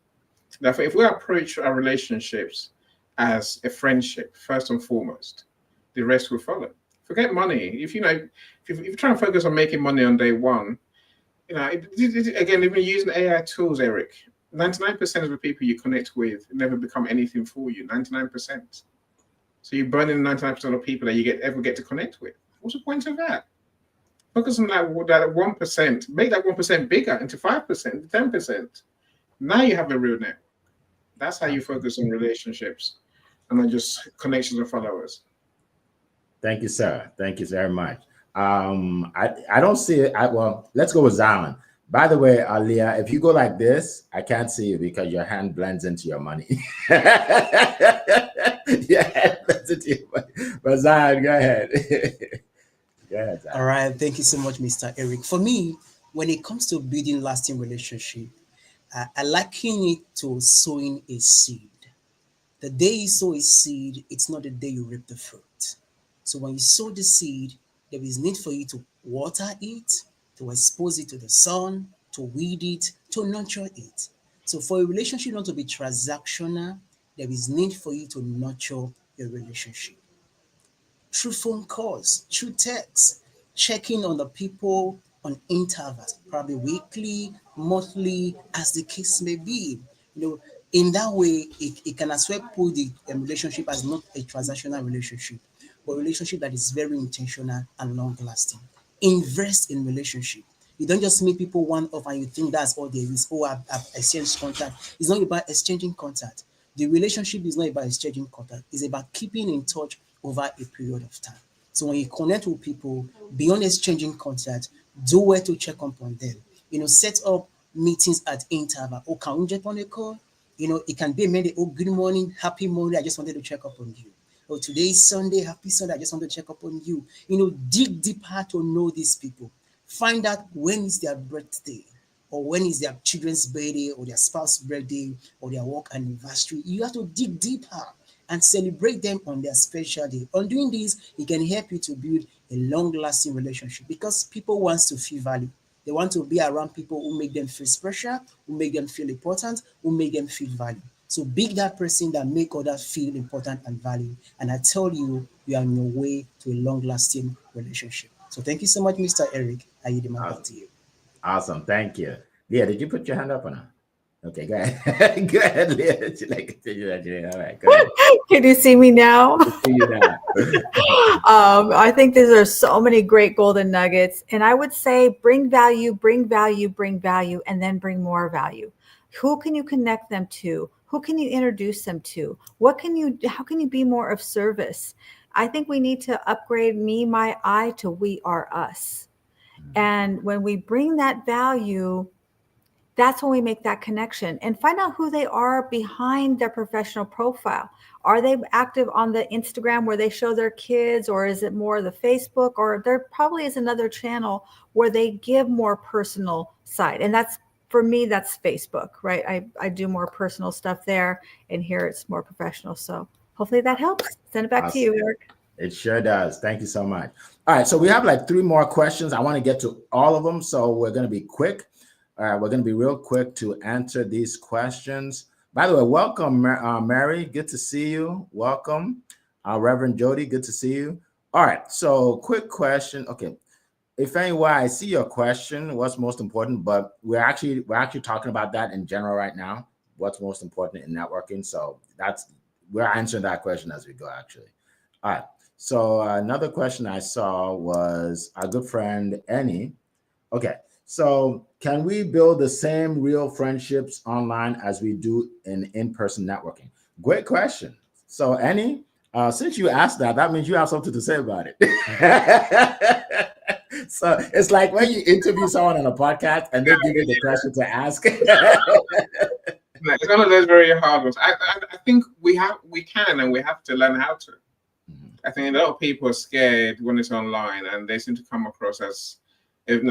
Therefore, if we approach our relationships as a friendship first and foremost, the rest will follow. Forget money. If you're trying to focus on making money on day one, again, even using AI tools, Eric, 99% of the people you connect with never become anything for you. 99%. So you're burning 99% of people that you ever get to connect with. What's the point of that? Focus on that 1%. Make that 1% bigger into 5%, 10%. Now you have a real network. That's how you focus on relationships and not just connections and followers. Thank you, sir. Thank you very much. I don't see it. Well, let's go with Zion. By the way, Leah, if you go like this, I can't see you because your hand blends into your money. Your hand blends into your money. But Zion, go ahead. Go ahead, All Zion. right, thank you so much, Mr. Eric. For me, when it comes to building lasting relationship, I liken it to sowing a seed. The day you sow a seed, it's not the day you reap the fruit. So when you sow the seed, there is need for you to water it, to expose it to the sun, to weed it, to nurture it. So for a relationship not to be transactional, there is need for you to nurture your relationship through phone calls, through text, checking on the people on intervals, probably weekly, monthly, as the case may be. You know, in that way, it can as well put the relationship as not a transactional relationship, but a relationship that is very intentional and long lasting. Invest in relationship. You don't just meet people one off and you think that's all there is. Oh, I've exchanged contact. It's not about exchanging contact. The relationship is not about exchanging contact. It's about keeping in touch over a period of time. So when you connect with people beyond exchanging contact, do where to check up on them. Set up meetings at interval. Oh, can we jump on a call? It can be maybe, oh, good morning, happy morning. I just wanted to check up on you. Oh, today is Sunday, happy Sunday. I just want to check up on you. Dig deeper to know these people. Find out when is their birthday or when is their children's birthday or their spouse's birthday or their work anniversary. You have to dig deeper and celebrate them on their special day. On doing this, it can help you to build a long-lasting relationship because people want to feel valued. They want to be around people who make them feel special, who make them feel important, who make them feel valued. So be that person that make others feel important and valued. And I tell you, you are on your way to a long-lasting relationship. So thank you so much, Mr. Eric. I yield the mic back Awesome. to you. Awesome. Thank you. Leah, did you put your hand up or not? Okay, go ahead. Go ahead, Leah. She like continue that. All right, go ahead. Can you see me now? I see you now. I think these are so many great golden nuggets. And I would say bring value, bring value, bring value, and then bring more value. Who can you connect them to? Who can you introduce them to? How can you be more of service? I think we need to upgrade me, my, I to we are us. And when we bring that value, that's when we make that connection and find out who they are behind their professional profile. Are they active on the Instagram where they show their kids, or is it more the Facebook, or there probably is another channel where they give more personal side. And that's, for me, that's Facebook, right? I do more personal stuff there, and here it's more professional. So hopefully that helps. Send it back to Awesome. you, Eric. It sure does. Thank you so much. All right, so we have like 3 more questions. I want to get to all of them, so we're going to be quick. All right, we're going to be real quick to answer these questions. By the way, welcome, Mary. Good to see you. Welcome, Reverend Jody. Good to see you. All right, so quick question. Okay, if anyway, I see your question. What's most important? But we're actually talking about that in general right now. What's most important in networking? So we're answering that question as we go. Actually, all right. So another question I saw was our good friend Annie. Okay, so can we build the same real friendships online as we do in-person networking? Great question. So Annie, since you asked that, that means you have something to say about it. So it's like when you interview someone on a podcast and they give you the question to ask. No, it's one of those very hard ones. I think we can and we have to learn how to. I think a lot of people are scared when it's online and they seem to come across as an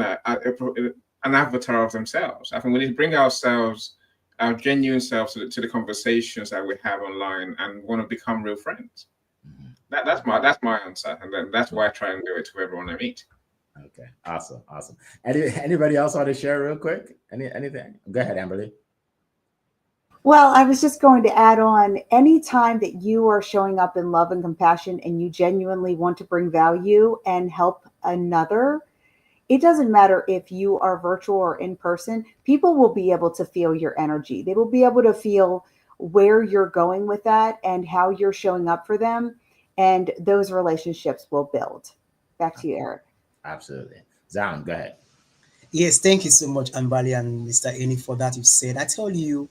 avatar of themselves. I think we need to bring ourselves, our genuine selves, to the conversations that we have online and want to become real friends. That's my answer, and then that's why I try and do it to everyone I meet. Okay, awesome. Anybody else want to share real quick? Anything? Go ahead, Amberly. Well, I was just going to add on anytime that you are showing up in love and compassion and you genuinely want to bring value and help another, it doesn't matter if you are virtual or in person, people will be able to feel your energy. They will be able to feel where you're going with that and how you're showing up for them. And those relationships will build. Back to you, Eric. Absolutely. Zan, go ahead. Yes, thank you so much, Ambali and Mr. Eni, for that you said. I tell you,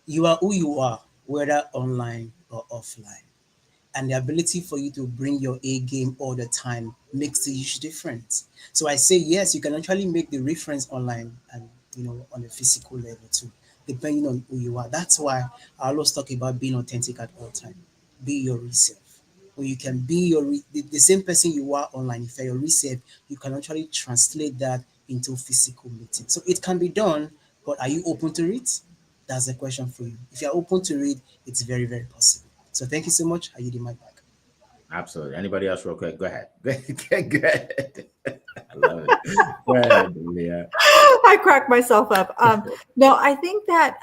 you are who you are, whether online or offline. And the ability for you to bring your A game all the time makes a huge difference. So I say yes, you can actually make the reference online and on a physical level too, depending on who you are. That's why I always talk about being authentic at all time. Be your real self. Or you can be the same person you are online. If you're your real self, you can actually translate that into physical meeting. So it can be done, but are you open to it? That's the question for you. If you're open to it, it's very, very possible. So thank you so much. I yield my back. Absolutely. Anybody else, real quick? Go ahead. Go ahead. Go ahead. I love it. Go ahead, Leah. I crack myself up. No, I think that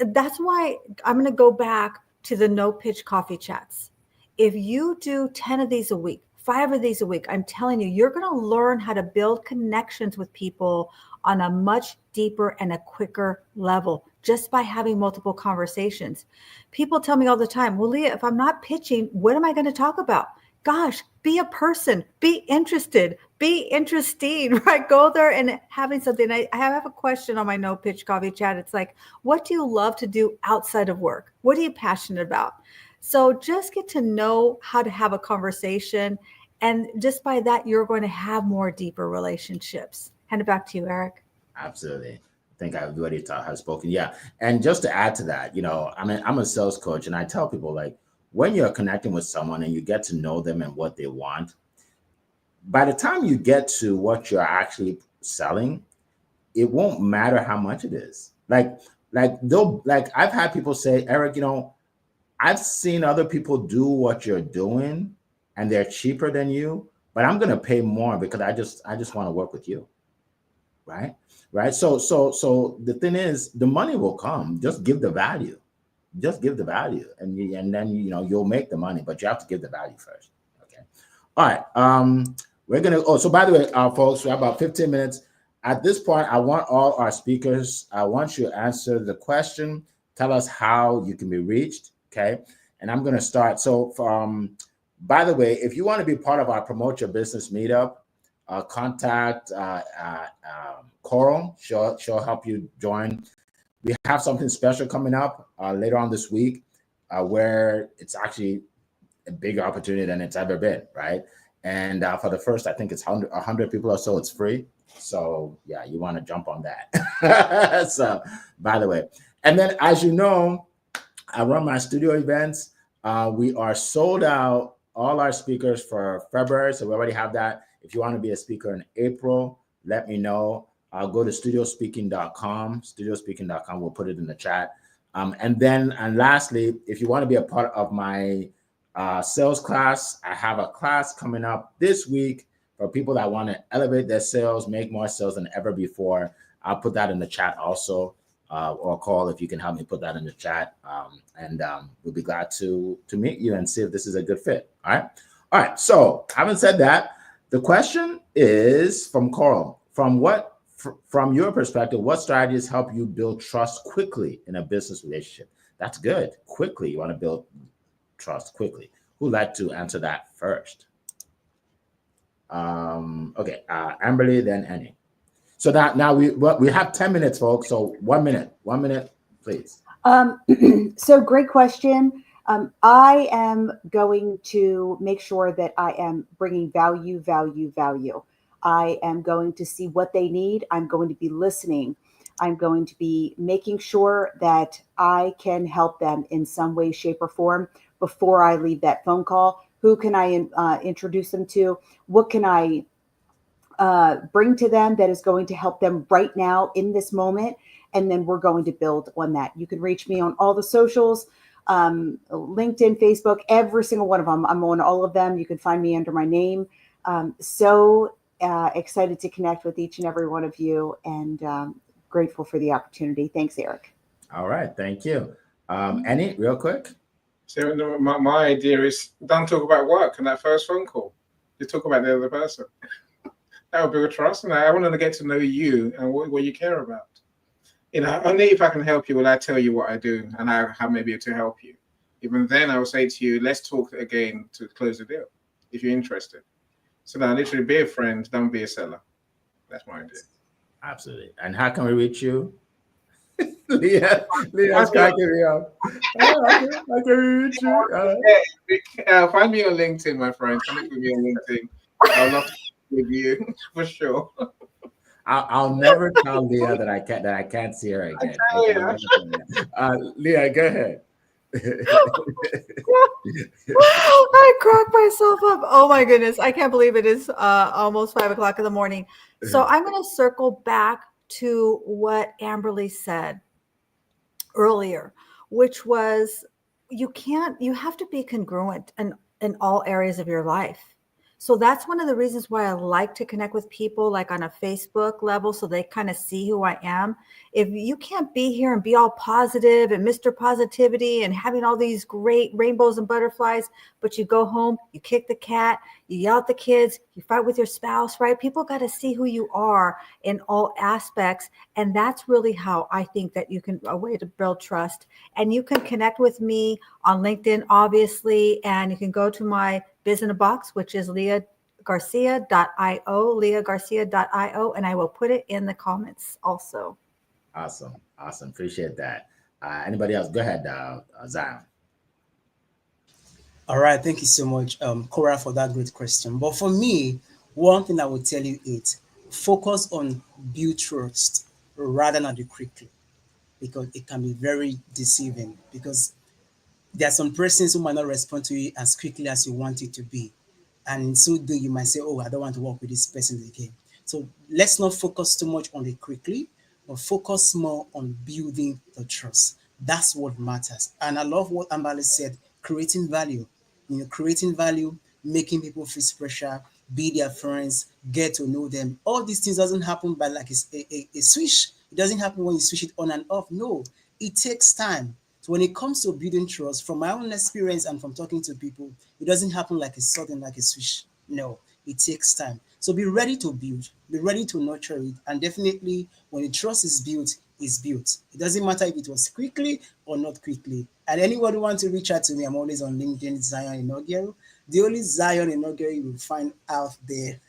that's why I'm going to go back to the no pitch coffee chats. If you do 10 of these a week, 5 of these a week, I'm telling you, you're going to learn how to build connections with people on a much deeper and a quicker level just by having multiple conversations. People tell me all the time, well, Leah, if I'm not pitching, what am I going to talk about? Gosh, be a person, be interested, be interesting, right? Go there and having something. I have a question on my no pitch coffee chat. It's like, what do you love to do outside of work? What are you passionate about? So just get to know how to have a conversation. And just by that, you're going to have more deeper relationships. Hand it back to you, Eric. Absolutely. I think I've already have spoken. Yeah. And just to add to that, I mean, I'm a sales coach and I tell people like when you're connecting with someone and you get to know them and what they want, by the time you get to what you're actually selling, it won't matter how much it is. Like I've had people say, Eric, I've seen other people do what you're doing and they're cheaper than you, but I'm gonna pay more because I just want to work with you. Right. Right. So the thing is the money will come. Just give the value. Just give the value. And then you'll make the money, but you have to give the value first. Okay. All right. We're gonna. Oh, so by the way, folks, we have about 15 minutes. At this point, I want all our speakers. I want you to answer the question. Tell us how you can be reached. Okay, and I'm gonna start. So, by the way, if you want to be part of our promote your business meetup, contact Coral. She'll help you join. We have something special coming up later on this week, where it's actually a bigger opportunity than it's ever been, right? And for the first, I think it's 100 people or so, it's free. So yeah, you want to jump on that. So by the way, and then as you know, I run my studio events. We are sold out, all our speakers for February. So we already have that. If you want to be a speaker in April, let me know. I'll go to studiospeaking.com, studiospeaking.com. We'll put it in the chat. And lastly, if you want to be a part of my sales class, I have a class coming up this week for people that want to elevate their sales, make more sales than ever before. I'll put that in the chat also, or call if you can help me put that in the chat. And we'll be glad to meet you and see if this is a good fit. All right. All right. So having said that, the question is from Coral. From your perspective, what strategies help you build trust quickly in a business relationship? That's good. Quickly, you want to build trust quickly. Who'd like to answer that first? Okay, Amberly, then Annie. So now we have 10 minutes, folks. So 1 minute, please. So great question. I am going to make sure that I am bringing value, value, value. I am going to see what they need. I'm going to be listening. I'm going to be making sure that I can help them in some way, shape, or form before I leave that phone call. Who can I introduce them to? What can I bring to them that is going to help them right now in this moment? And then we're going to build on that. You can reach me on all the socials, LinkedIn, Facebook, every single one of them. I'm on all of them. You can find me under my name. So excited to connect with each and every one of you, and grateful for the opportunity. Thanks, Eric. All right, thank you. Any real quick? So my idea is don't talk about work in that first phone call. You talk about the other person. That would build trust, and I want to get to know you and what you care about. Only if I can help you will I tell you what I do and how maybe to help you. Even then, I will say to you, let's talk again to close the deal if you're interested. So now, literally, be a friend, don't be a seller. That's my idea. Absolutely. And how can we reach you? Leah's Find me cracking me up. How can we reach you? find me on LinkedIn, my friend. Connect with me on LinkedIn. I'll love to with you for sure. I'll never tell Leah that I can't see her again. Oh, I'll yeah. never tell Leah. Leah, go ahead. I cracked myself up. Oh my goodness. I can't believe it is almost 5 o'clock in the morning. So I'm going to circle back to what Amberly said earlier, which was you have to be congruent in all areas of your life. So that's one of the reasons why I like to connect with people like on a Facebook level so they kind of see who I am. If you can't be here and be all positive and Mr. Positivity and having all these great rainbows and butterflies, but you go home, you kick the cat, you yell at the kids, you fight with your spouse, right? People got to see who you are in all aspects. And that's really how I think that you can, a way to build trust. And you can connect with me on LinkedIn, obviously, and you can go to my Biz in a Box, which is leahgarcia.io, leahgarcia.io, and I will put it in the comments also. Awesome. Appreciate that. Anybody else? Go ahead, Zion. All right, thank you so much, Cora, for that great question. But for me, one thing I would tell you is focus on build trust rather than the quickly, because it can be very deceiving. Because there are some persons who might not respond to you as quickly as you want it to be. And so doing, you might say, oh, I don't want to work with this person again. So let's not focus too much on it quickly, but focus more on building the trust. That's what matters. And I love what Ambali said, creating value. Creating value, making people feel special, be their friends, get to know them. All these things doesn't happen by like a switch. It doesn't happen when you switch it on and off. No, it takes time. So when it comes to building trust, from my own experience and from talking to people, it doesn't happen like a sudden, like a switch. No, it takes time. So be ready to build, be ready to nurture it. And definitely when the trust is built, it's built. It doesn't matter if it was quickly or not quickly. And anyone who wants to reach out to me, I'm always on LinkedIn, Zion Inaugural. The only Zion Inaugural you will find out there.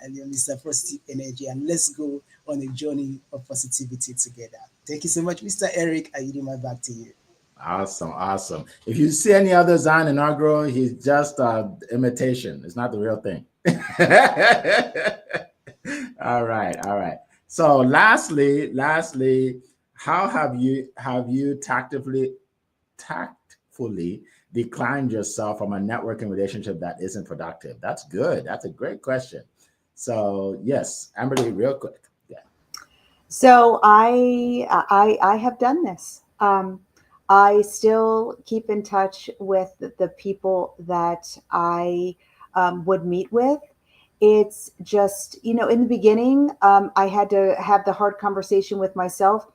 And you're Mr. Positive Energy. And let's go on a journey of positivity together. Thank you so much, Mr. Eric. I yield my back to you. Awesome. If you see any other Zion inaugural, he's just imitation. It's not the real thing. All right. So lastly, how have you tactfully declined yourself from a networking relationship that isn't productive? That's good. That's a great question. So yes, Amberly, real quick. Yeah. So I have done this. I still keep in touch with the people that I would meet with. It's just, in the beginning, I had to have the hard conversation with myself.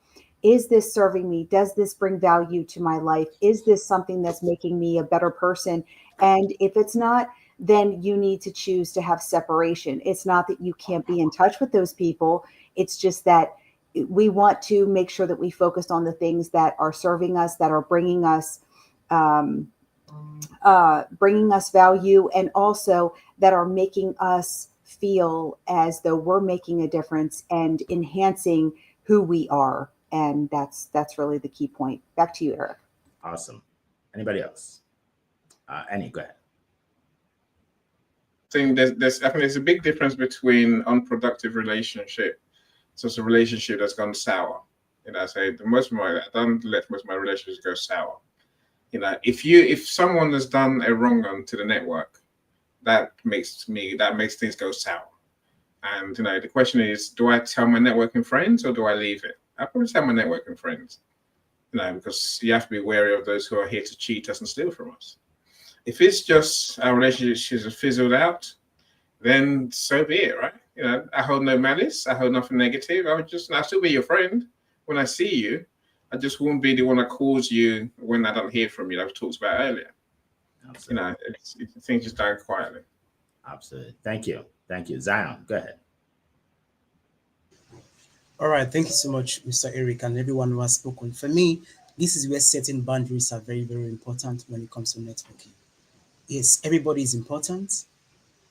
Is this serving me? Does this bring value to my life? Is this something that's making me a better person? And if it's not, then you need to choose to have separation. It's not that you can't be in touch with those people. It's just that we want to make sure that we focus on the things that are serving us, that are um, bringing us value, and also that are making us feel as though we're making a difference and enhancing who we are. And that's really the key point. Back to you, Eric. Awesome. Anybody else? Annie, go ahead. I think there's a big difference between unproductive relationship. So it's a relationship that's gone sour. I say I don't let most of my relationships go sour. If someone has done a wrong to the network, that makes things go sour. And the question is, do I tell my networking friends or do I leave it? I probably tell my networking friends. Because you have to be wary of those who are here to cheat us and steal from us. If it's just our relationship has fizzled out, then so be it, right? I hold no malice. I hold nothing negative. I'll still be your friend when I see you. I just won't be the one that calls you when I don't hear from you, like we talked about earlier. Absolutely. Things just die quietly. Absolutely. Thank you. Thank you. Zion, go ahead. All right, thank you so much, Mr. Eric, and everyone who has spoken. For me, this is where setting boundaries are very, very important when it comes to networking. Yes, everybody is important.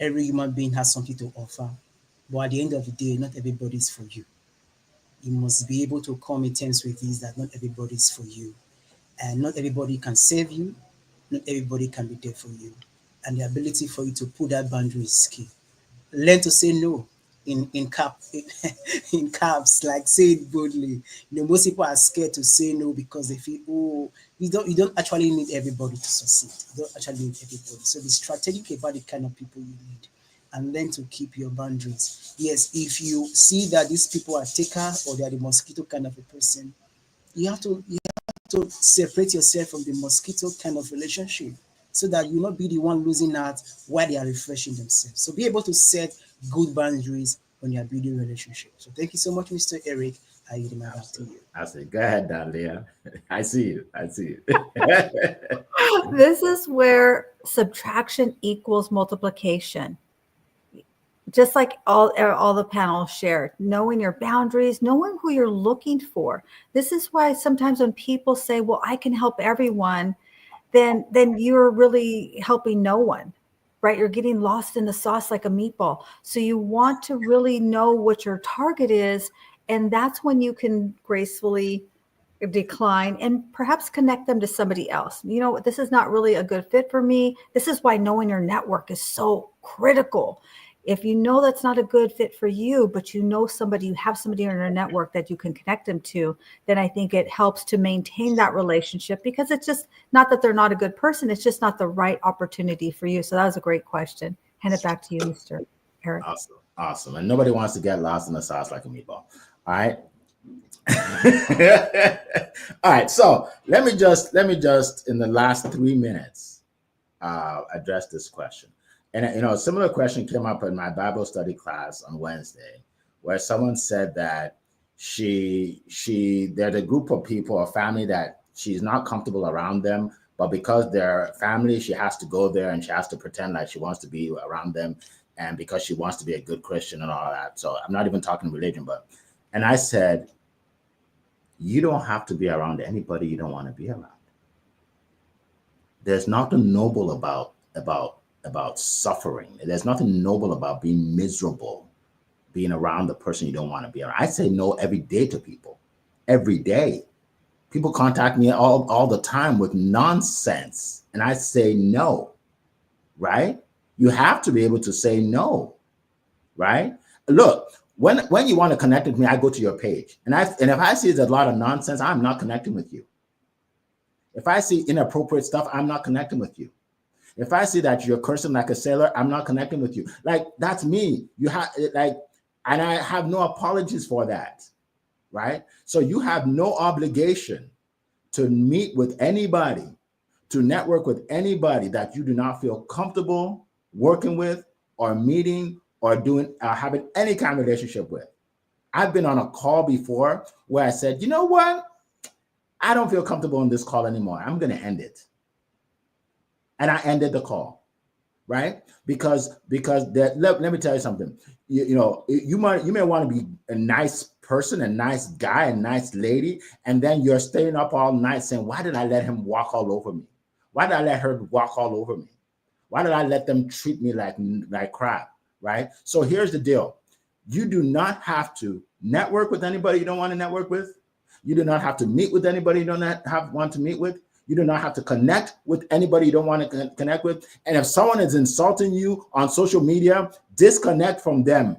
Every human being has something to offer. But at the end of the day, not everybody is for you. You must be able to come in terms with this that not everybody is for you. And not everybody can save you. Not everybody can be there for you. And the ability for you to put that boundary is key. Learn to say no in cap in caps, like say it boldly. Most people are scared to say no because they feel, oh, you don't actually need everybody to succeed. You don't actually need everybody. So be strategic about the kind of people you need and learn to keep your boundaries. Yes, if you see that these people are taker or they are the mosquito kind of a person, you have to separate yourself from the mosquito kind of relationship so that you not be the one losing out while they are refreshing themselves. So be able to set good boundaries when you are building relationships. So thank you so much, Mr. Eric. I yield my back to Absolutely. you. Absolutely. Go ahead, Dalia. I see you. I see you. This is where subtraction equals multiplication. Just like all the panels shared, knowing your boundaries, knowing who you're looking for. This is why sometimes when people say, well, I can help everyone, then you're really helping no one, right? You're getting lost in the sauce like a meatball. So you want to really know what your target is, and that's when you can gracefully decline and perhaps connect them to somebody else. This is not really a good fit for me. This is why knowing your network is so critical. If you know that's not a good fit for you, but you have somebody in your network that you can connect them to, then I think it helps to maintain that relationship, because it's just not that they're not a good person. It's just not the right opportunity for you. So that was a great question. Hand it back to you, Mr. Eric. Awesome. Awesome. And nobody wants to get lost in the sauce like a meatball. All right. All right. So let me just in the last 3 minutes address this question. And a similar question came up in my Bible study class on Wednesday, where someone said that there's a group of people, a family that she's not comfortable around them, but because they're family, she has to go there and she has to pretend like she wants to be around them, and because she wants to be a good Christian and all that. So I'm not even talking religion, and I said, you don't have to be around anybody you don't want to be around. There's nothing noble about suffering. There's nothing noble about being miserable, being around the person you don't want to be around. I say no every day to people. Every day. People contact me all the time with nonsense, and I say no, right? You have to be able to say no, right? Look, when you want to connect with me, I go to your page, and if I see there's a lot of nonsense, I'm not connecting with you. If I see inappropriate stuff, I'm not connecting with you. If I see that you're cursing like a sailor, I'm not connecting with you. Like, that's me. You have and I have no apologies for that, right? So you have no obligation to meet with anybody, to network with anybody that you do not feel comfortable working with or meeting or doing having any kind of relationship with. I've been on a call before where I said, you know what? I don't feel comfortable in this call anymore. I'm going to end it. And I ended the call, right? Because let me tell you something. You may want to be a nice person, a nice guy, a nice lady, and then you're staying up all night saying, why did I let him walk all over me? Why did I let her walk all over me? Why did I let them treat me like crap, right? So here's the deal. You do not have to network with anybody you don't want to network with. You do not have to meet with anybody you don't want to meet with. You do not have to connect with anybody you don't want to connect with. And if someone is insulting you on social media, disconnect from them.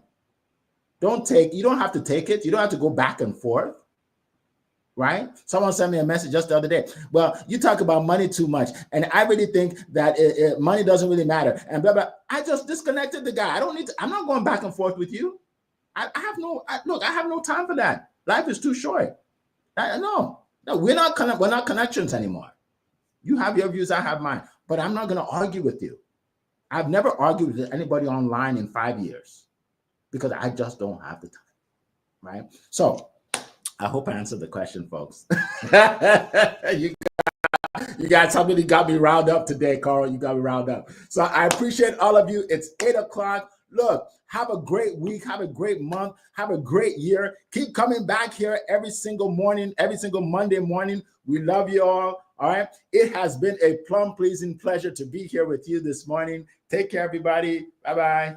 You don't have to take it. You don't have to go back and forth, right? Someone sent me a message just the other day. Well, you talk about money too much, and I really think that money doesn't really matter. And blah, blah. I just disconnected the guy. I'm not going back and forth with you. I have no time for that. Life is too short. No, we're not connections anymore. You have your views, I have mine, but I'm not going to argue with you. I've never argued with anybody online in 5 years because I just don't have the time, right? So I hope I answered the question, folks. you You got somebody got me riled up today, Carl. You got me riled up. So I appreciate all of you. It's 8 o'clock. Look, have a great week. Have a great month. Have a great year. Keep coming back here every single morning, every single Monday morning. We love you all. All right. It has been a plum pleasing pleasure to be here with you this morning. Take care, everybody. Bye bye.